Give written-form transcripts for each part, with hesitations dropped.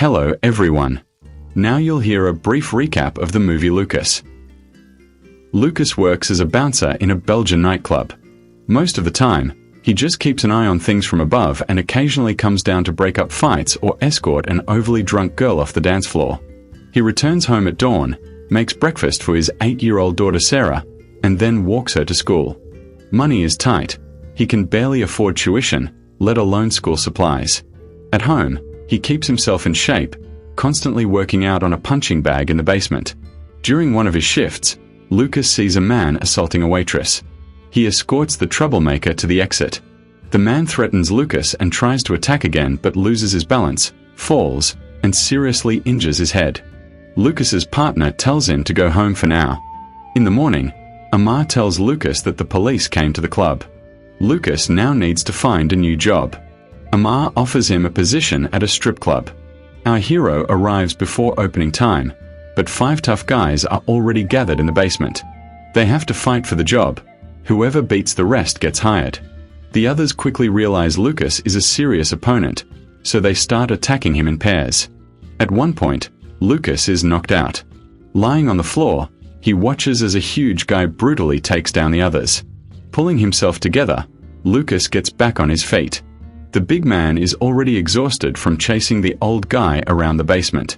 Hello everyone. Now you'll hear a brief recap of the movie Lucas. Lucas works as a bouncer in a Belgian nightclub. Most of the time, he just keeps an eye on things from above and occasionally comes down to break up fights or escort an overly drunk girl off the dance floor. He returns home at dawn, makes breakfast for his 8-year-old daughter Sarah, and then walks her to school. Money is tight. He can barely afford tuition, let alone school supplies. At home, he keeps himself in shape, constantly working out on a punching bag in the basement. During one of his shifts, Lucas sees a man assaulting a waitress. He escorts the troublemaker to the exit. The man threatens Lucas and tries to attack again but loses his balance, falls, and seriously injures his head. Lucas's partner tells him to go home for now. In the morning, Amar tells Lucas that the police came to the club. Lucas now needs to find a new job. Amar offers him a position at a strip club. Our hero arrives before opening time, but 5 tough guys are already gathered in the basement. They have to fight for the job. Whoever beats the rest gets hired. The others quickly realize Lucas is a serious opponent, so they start attacking him in pairs. At one point, Lucas is knocked out. Lying on the floor, he watches as a huge guy brutally takes down the others. Pulling himself together, Lucas gets back on his feet. The big man is already exhausted from chasing the old guy around the basement.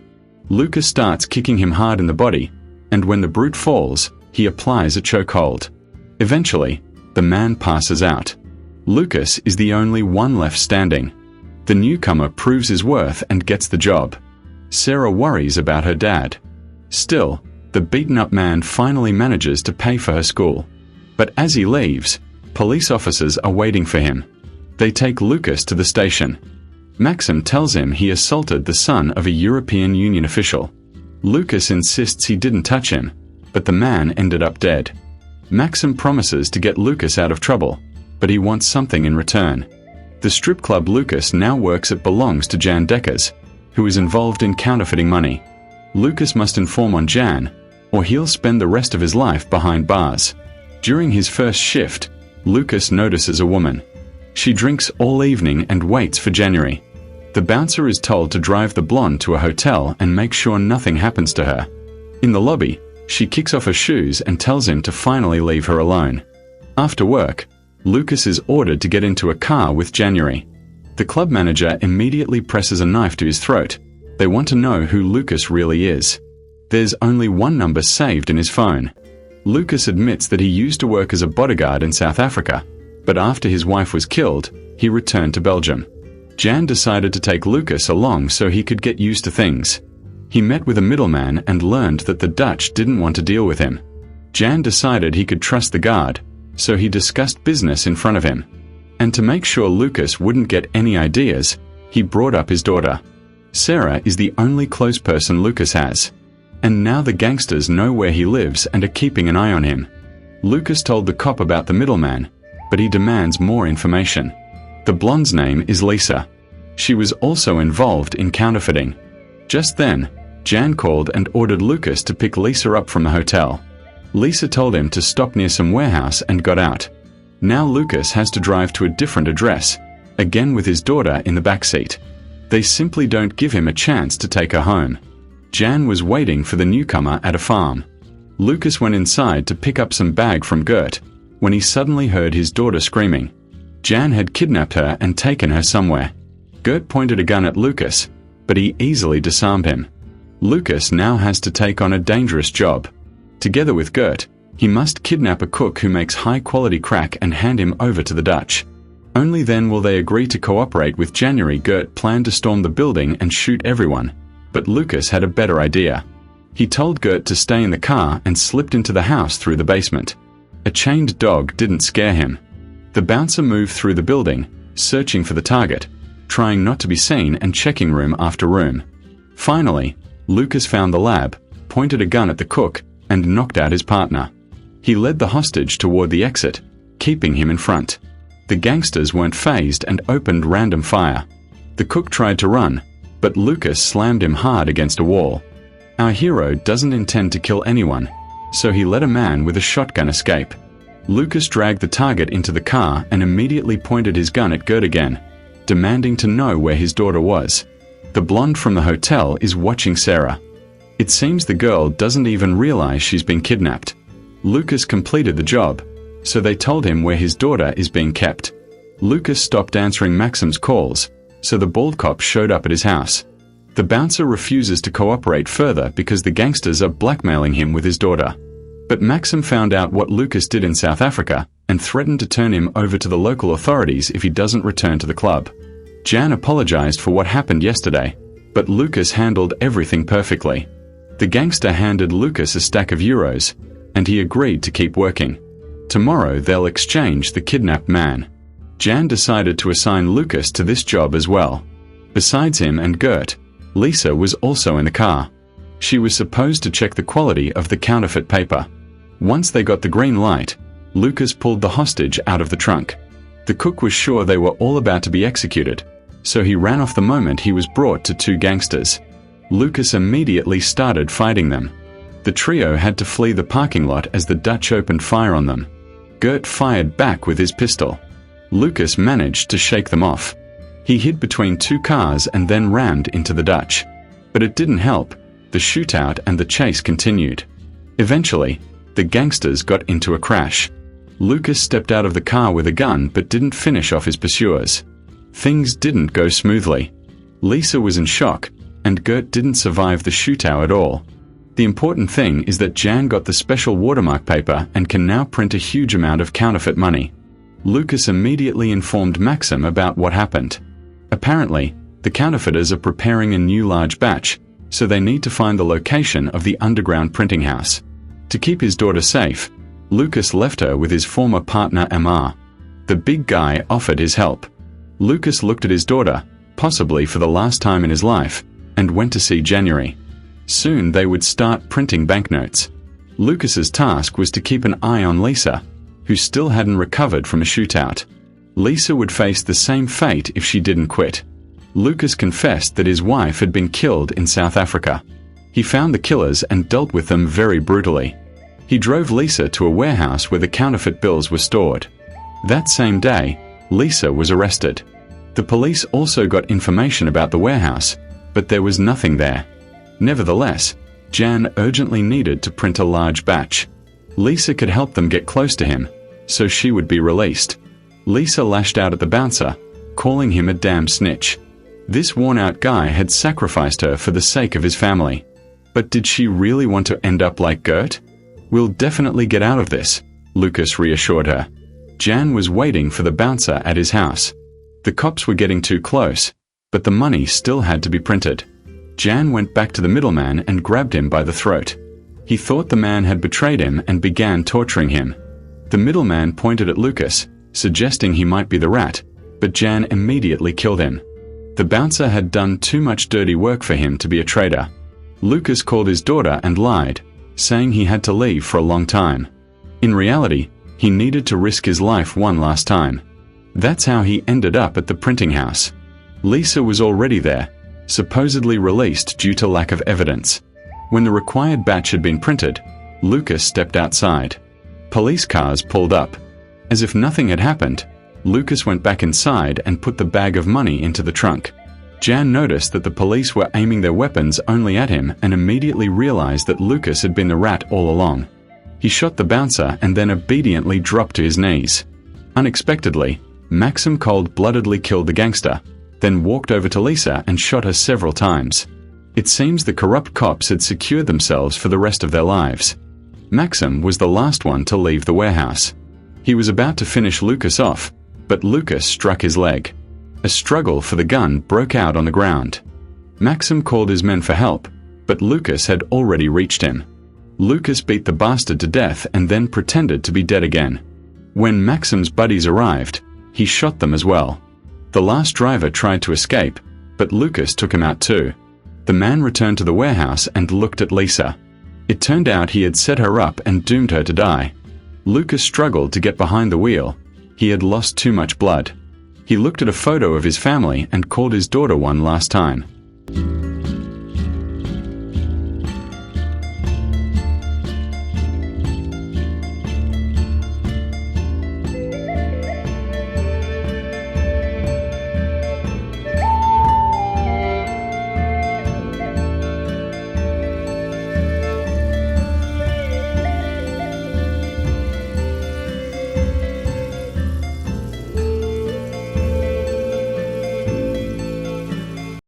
Lucas starts kicking him hard in the body, and when the brute falls, he applies a chokehold. Eventually, the man passes out. Lucas is the only one left standing. The newcomer proves his worth and gets the job. Sarah worries about her dad. Still, the beaten-up man finally manages to pay for her school. But as he leaves, police officers are waiting for him. They take Lucas to the station. Maxim tells him he assaulted the son of a European Union official. Lucas insists he didn't touch him, but the man ended up dead. Maxim promises to get Lucas out of trouble, but he wants something in return. The strip club Lucas now works at belongs to Jan Dekkers, who is involved in counterfeiting money. Lucas must inform on Jan, or he'll spend the rest of his life behind bars. During his first shift, Lucas notices a woman. She drinks all evening and waits for January. The bouncer is told to drive the blonde to a hotel and make sure nothing happens to her. In the lobby, she kicks off her shoes and tells him to finally leave her alone. After work, Lucas is ordered to get into a car with January. The club manager immediately presses a knife to his throat. They want to know who Lucas really is. There's only one number saved in his phone. Lucas admits that he used to work as a bodyguard in South Africa, but after his wife was killed, he returned to Belgium. Jan decided to take Lucas along so he could get used to things. He met with a middleman and learned that the Dutch didn't want to deal with him. Jan decided he could trust the guard, so he discussed business in front of him. And to make sure Lucas wouldn't get any ideas, he brought up his daughter. Sarah is the only close person Lucas has. And now the gangsters know where he lives and are keeping an eye on him. Lucas told the cop about the middleman, but he demands more information. The blonde's name is Lisa. She was also involved in counterfeiting. Just then, Jan called and ordered Lucas to pick Lisa up from the hotel. Lisa told him to stop near some warehouse and got out. Now Lucas has to drive to a different address, again with his daughter in the backseat. They simply don't give him a chance to take her home. Jan was waiting for the newcomer at a farm. Lucas went inside to pick up some bag from Gert, when he suddenly heard his daughter screaming. Jan had kidnapped her and taken her somewhere. Gert pointed a gun at Lucas, but he easily disarmed him. Lucas now has to take on a dangerous job. Together with Gert, he must kidnap a cook who makes high-quality crack and hand him over to the Dutch. Only then will they agree to cooperate with January. Gert planned to storm the building and shoot everyone, but Lucas had a better idea. He told Gert to stay in the car and slipped into the house through the basement. A chained dog didn't scare him. The bouncer moved through the building, searching for the target, trying not to be seen and checking room after room. Finally, Lucas found the lab, pointed a gun at the cook, and knocked out his partner. He led the hostage toward the exit, keeping him in front. The gangsters weren't fazed and opened random fire. The cook tried to run, but Lucas slammed him hard against a wall. Our hero doesn't intend to kill anyone, so he let a man with a shotgun escape. Lucas dragged the target into the car and immediately pointed his gun at Gert again, demanding to know where his daughter was. The blonde from the hotel is watching Sarah. It seems the girl doesn't even realize she's been kidnapped. Lucas completed the job, so they told him where his daughter is being kept. Lucas stopped answering Maxim's calls, so the bald cop showed up at his house. The bouncer refuses to cooperate further because the gangsters are blackmailing him with his daughter. But Maxim found out what Lucas did in South Africa and threatened to turn him over to the local authorities if he doesn't return to the club. Jan apologized for what happened yesterday, but Lucas handled everything perfectly. The gangster handed Lucas a stack of euros, and he agreed to keep working. Tomorrow they'll exchange the kidnapped man. Jan decided to assign Lucas to this job as well. Besides him and Gert, Lisa was also in the car. She was supposed to check the quality of the counterfeit paper. Once they got the green light, Lucas pulled the hostage out of the trunk. The cook was sure they were all about to be executed, so he ran off the moment he was brought to two gangsters. Lucas immediately started fighting them. The trio had to flee the parking lot as the Dutch opened fire on them. Gert fired back with his pistol. Lucas managed to shake them off. He hid between two cars and then rammed into the Dutch. But it didn't help. The shootout and the chase continued. Eventually, the gangsters got into a crash. Lucas stepped out of the car with a gun but didn't finish off his pursuers. Things didn't go smoothly. Lisa was in shock, and Gert didn't survive the shootout at all. The important thing is that Jan got the special watermark paper and can now print a huge amount of counterfeit money. Lucas immediately informed Maxim about what happened. Apparently, the counterfeiters are preparing a new large batch, so they need to find the location of the underground printing house. To keep his daughter safe, Lucas left her with his former partner Amar. The big guy offered his help. Lucas looked at his daughter, possibly for the last time in his life, and went to see January. Soon they would start printing banknotes. Lucas's task was to keep an eye on Lisa, who still hadn't recovered from a shootout. Lisa would face the same fate if she didn't quit. Lucas confessed that his wife had been killed in South Africa. He found the killers and dealt with them very brutally. He drove Lisa to a warehouse where the counterfeit bills were stored. That same day, Lisa was arrested. The police also got information about the warehouse, but there was nothing there. Nevertheless, Jan urgently needed to print a large batch. Lisa could help them get close to him, so she would be released. Lisa lashed out at the bouncer, calling him a damn snitch. This worn-out guy had sacrificed her for the sake of his family. But did she really want to end up like Gert? "We'll definitely get out of this," Lucas reassured her. Jan was waiting for the bouncer at his house. The cops were getting too close, but the money still had to be printed. Jan went back to the middleman and grabbed him by the throat. He thought the man had betrayed him and began torturing him. The middleman pointed at Lucas, suggesting he might be the rat, but Jan immediately killed him. The bouncer had done too much dirty work for him to be a traitor. Lucas called his daughter and lied, saying he had to leave for a long time. In reality, he needed to risk his life one last time. That's how he ended up at the printing house. Lisa was already there, supposedly released due to lack of evidence. When the required batch had been printed, Lucas stepped outside. Police cars pulled up. As if nothing had happened, Lucas went back inside and put the bag of money into the trunk. Jan noticed that the police were aiming their weapons only at him and immediately realized that Lucas had been the rat all along. He shot the bouncer and then obediently dropped to his knees. Unexpectedly, Maxim cold-bloodedly killed the gangster, then walked over to Lisa and shot her several times. It seems the corrupt cops had secured themselves for the rest of their lives. Maxim was the last one to leave the warehouse. He was about to finish Lucas off, but Lucas struck his leg. A struggle for the gun broke out on the ground. Maxim called his men for help, but Lucas had already reached him. Lucas beat the bastard to death and then pretended to be dead again. When Maxim's buddies arrived, he shot them as well. The last driver tried to escape, but Lucas took him out too. The man returned to the warehouse and looked at Lisa. It turned out he had set her up and doomed her to die. Lucas struggled to get behind the wheel. He had lost too much blood. He looked at a photo of his family and called his daughter one last time.